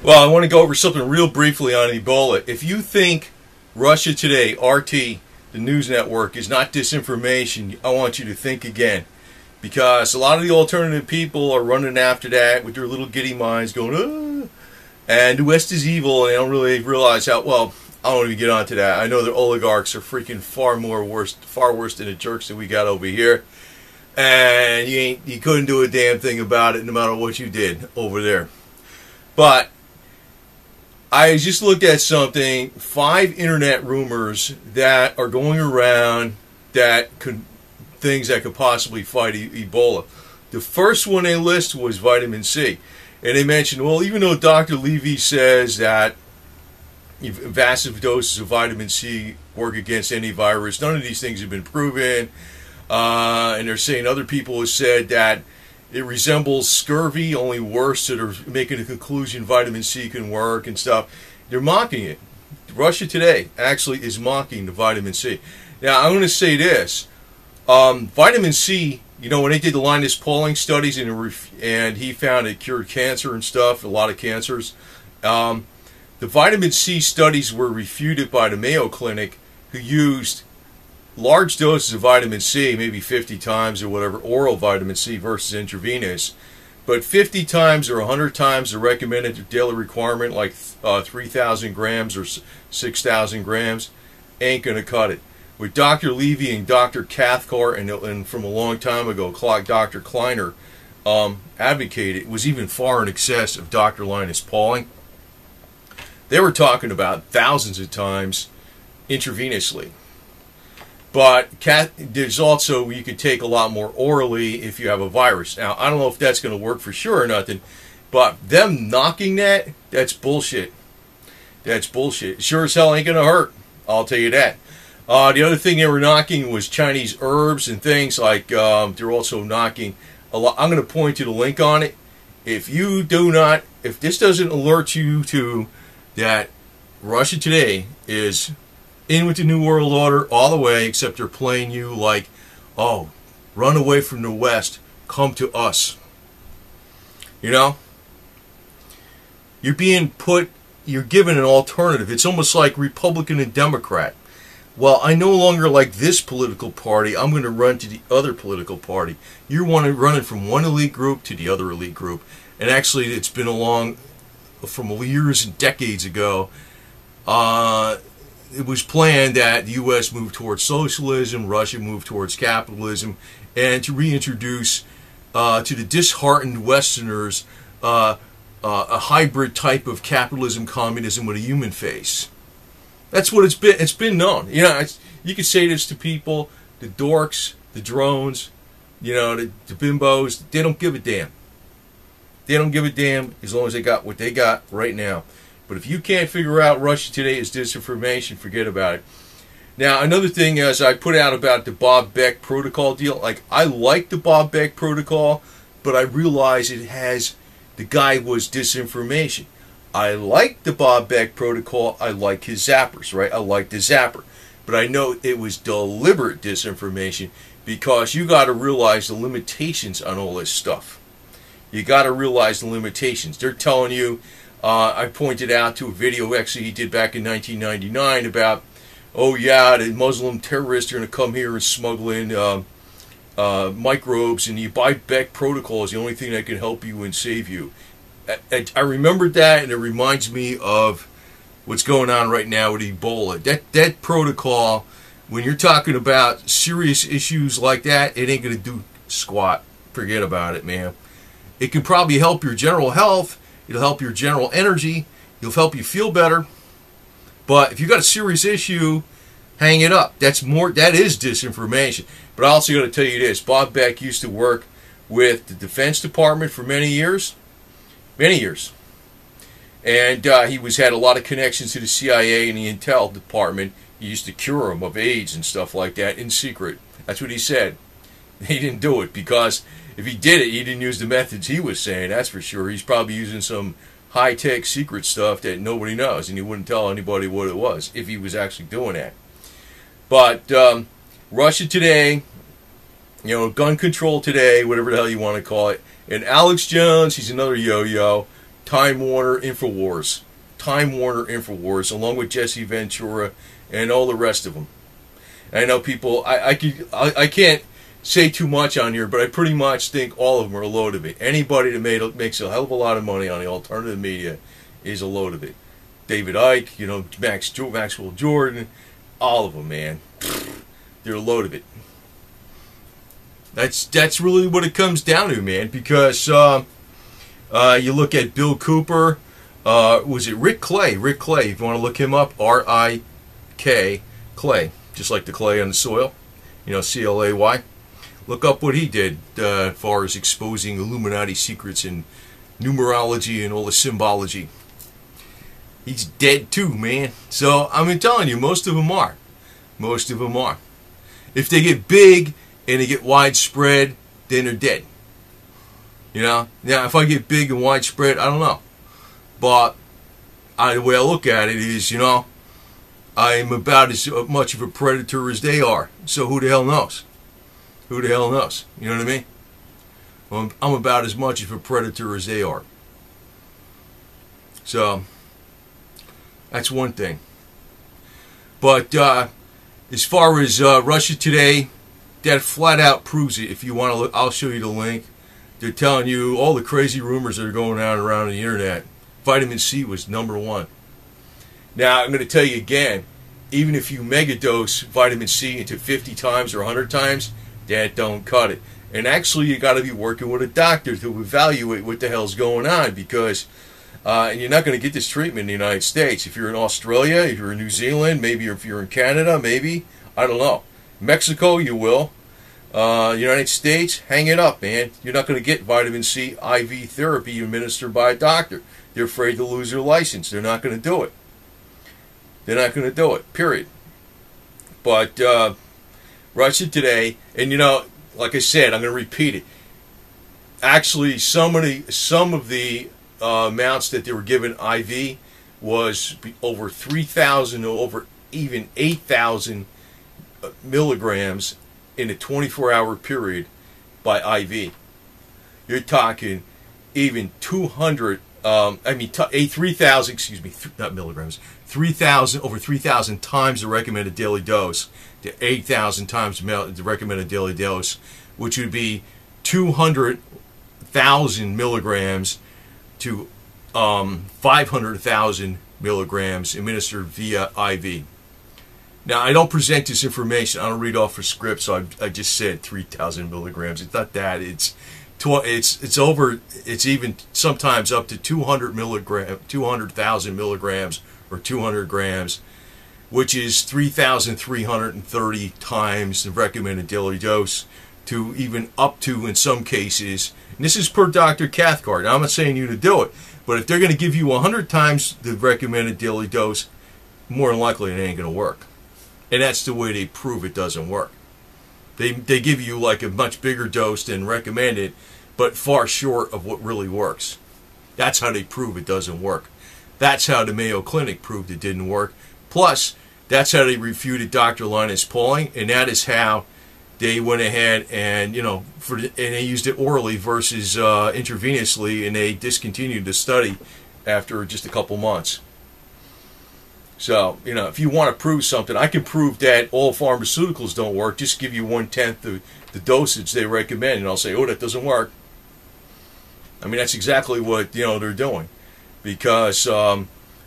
Well, I want to go over something real briefly on Ebola. If you think Russia Today, RT, the news network, is not disinformation, I want you to think again. Because a lot of the alternative people are running after that with their little giddy minds going, ah, and the West is evil, and they don't really realize how, well, I don't even get onto that. I know the oligarchs are freaking far worse than the jerks that we got over here. And you couldn't do a damn thing about it no matter what you did over there. But I just looked at something, 5 internet rumors that are going around that could, things that could possibly fight Ebola. The first one they list was vitamin C. And they mentioned, well, even though Dr. Levy says that massive doses of vitamin C work against any virus, none of these things have been proven. And they're saying other people have said that it resembles scurvy, only worse, so they're making a conclusion vitamin C can work and stuff. They're mocking it. Russia Today actually is mocking the vitamin C. Now, I'm going to say this. Vitamin C, you know, when they did the Linus Pauling studies and he found it cured cancer and stuff, a lot of cancers, the vitamin C studies were refuted by the Mayo Clinic, who used large doses of vitamin C, maybe 50 times or whatever, oral vitamin C versus intravenous, but 50 times or 100 times the recommended daily requirement, like 3,000 grams or 6,000 grams, ain't going to cut it. With Dr. Levy and Dr. Cathcart and from a long time ago, Dr. Kleiner advocated, it was even far in excess of Dr. Linus Pauling. They were talking about thousands of times intravenously. But there's also, you can take a lot more orally if you have a virus. Now, I don't know if that's going to work for sure or nothing, but them knocking that, that's bullshit. That's bullshit. Sure as hell ain't going to hurt. I'll tell you that. The other thing they were knocking was Chinese herbs and things like, they're also knocking a lot. I'm going to point to the link on it. If this doesn't alert you to that Russia Today is in with the New World Order all the way, except they're playing you like, oh, run away from the West, come to us. You know? You're given an alternative. It's almost like Republican and Democrat. Well, I no longer like this political party, I'm going to run to the other political party. You're running from one elite group to the other elite group. And actually, it's been along from years and decades ago. It was planned that the U.S. move towards socialism, Russia move towards capitalism, and to reintroduce to the disheartened Westerners a hybrid type of capitalism, communism with a human face. That's what it's been. It's been known. You know, you can say this to people, the dorks, the drones, you know, the bimbos. They don't give a damn. They don't give a damn as long as they got what they got right now. But if you can't figure out Russia Today is disinformation, forget about it. Now, another thing is I put out about the Bob Beck protocol deal. Like, I like the Bob Beck protocol, but I realize the guy was disinformation. I like the Bob Beck protocol. I like his zappers, right? I like the zapper. But I know it was deliberate disinformation because you got to realize the limitations on all this stuff. You got to realize the limitations. They're telling you, I pointed out to a video actually he did back in 1999 about, oh yeah, the Muslim terrorists are going to come here and smuggle in microbes, and the Bob Beck protocol is the only thing that can help you and save you. I remembered that, and it reminds me of what's going on right now with Ebola. That protocol, when you're talking about serious issues like that, it ain't going to do squat. Forget about it, man. It can probably help your general health. It'll help your general energy. It'll help you feel better. But if you got a serious issue, hang it up. That is disinformation. But I also got to tell you this. Bob Beck used to work with the Defense Department for many years. Many years. And he had a lot of connections to the CIA and the Intel Department. He used to cure them of AIDS and stuff like that in secret. That's what he said. He didn't do it because if he did it, he didn't use the methods he was saying, that's for sure. He's probably using some high-tech secret stuff that nobody knows, and he wouldn't tell anybody what it was if he was actually doing that. But Russia Today, you know, gun control today, whatever the hell you want to call it, and Alex Jones, he's another yo-yo, Time Warner Infowars. Time Warner Infowars, along with Jesse Ventura and all the rest of them. I know people, I can't say too much on here, but I pretty much think all of them are a load of it. Anybody that makes a hell of a lot of money on the alternative media is a load of it. David Icke, you know, Maxwell Jordan, all of them, man. They're a load of it. That's really what it comes down to, man, because you look at Bill Cooper, was it Rick Clay? Rick Clay, if you want to look him up, R-I-K, Clay, just like the clay on the soil, you know, C-L-A-Y. Look up what he did as far as exposing Illuminati secrets and numerology and all the symbology. He's dead too, man. So, I'm telling you, most of them are. Most of them are. If they get big and they get widespread, then they're dead. You know? Now, if I get big and widespread, I don't know. But the way I look at it is, you know, I'm about as much of a predator as they are. So who the hell knows? Who the hell knows? You know what I mean? Well, I'm about as much of a predator as they are. So, that's one thing. But as far as Russia Today, that flat out proves it. If you want to look, I'll show you the link. They're telling you all the crazy rumors that are going on around the internet. Vitamin C was #1. Now, I'm going to tell you again, even if you megadose vitamin C into 50 times or 100 times, that don't cut it. And actually, you got to be working with a doctor to evaluate what the hell's going on, because you're not going to get this treatment in the United States. If you're in Australia, if you're in New Zealand, maybe if you're in Canada, maybe, I don't know. Mexico, you will. United States, hang it up, man. You're not going to get vitamin C IV therapy administered by a doctor. They're afraid to lose their license. They're not going to do it. They're not going to do it, period. But Russia Today, and you know, like I said, I'm going to repeat it. Actually, some of the amounts that they were given IV was over 3,000 or over even 8,000 milligrams in a 24-hour period by IV. You're talking even 200. 3,000. Excuse me, not milligrams. 3,000 over 3,000 times the recommended daily dose to 8,000 times the recommended daily dose, which would be 200,000 milligrams to 500,000 milligrams administered via IV. Now, I don't present this information. I don't read off a script, so I just said 3,000 milligrams. It's not that. It's over. It's even sometimes up to 200,000 milligrams or 200 grams, which is 3,330 times the recommended daily dose, to even up to, in some cases, and this is per Dr. Cathcart. Now, I'm not saying you to do it, but if they're going to give you 100 times the recommended daily dose, more than likely it ain't going to work. And that's the way they prove it doesn't work. They give you like a much bigger dose than recommended, but far short of what really works. That's how they prove it doesn't work. That's how the Mayo Clinic proved it didn't work. Plus, that's how they refuted Dr. Linus Pauling, and that is how they went ahead and, you know, and they used it orally versus intravenously, and they discontinued the study after just a couple months. So, you know, if you want to prove something, I can prove that all pharmaceuticals don't work. Just give you 1/10 of the dosage they recommend, and I'll say, oh, that doesn't work. I mean, that's exactly what, you know, they're doing. Because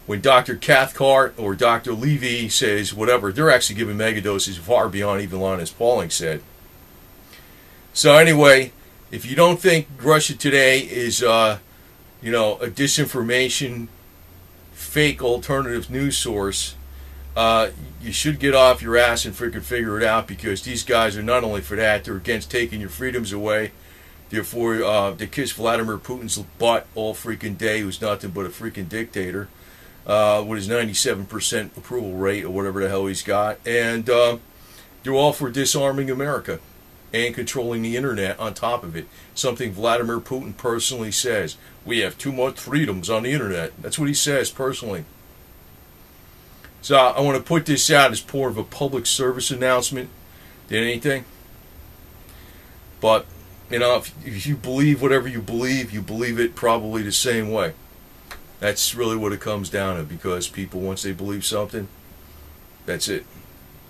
when Dr. Cathcart or Dr. Levy says whatever, they're actually giving megadoses far beyond even Linus Pauling said. So anyway, if you don't think Russia Today is, you know, a disinformation, fake alternative news source, you should get off your ass and freaking figure it out, because these guys are not only for that, they're against taking your freedoms away. Therefore, they kiss Vladimir Putin's butt all freaking day, who's nothing but a freaking dictator, with his 97% approval rate or whatever the hell he's got. And they're all for disarming America and controlling the internet on top of it. Something Vladimir Putin personally says. We have too much freedoms on the internet. That's what he says personally. So I want to put this out as more of a public service announcement than anything. But, you know, if you believe whatever you believe it probably the same way. That's really what it comes down to, because people, once they believe something, that's it.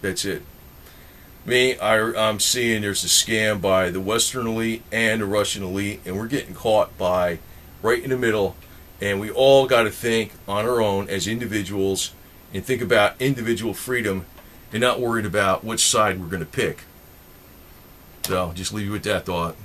That's it. I'm seeing there's a scam by the Western elite and the Russian elite, and we're getting caught by right in the middle, and we all got to think on our own as individuals and think about individual freedom and not worried about which side we're going to pick. So just leave you with that thought.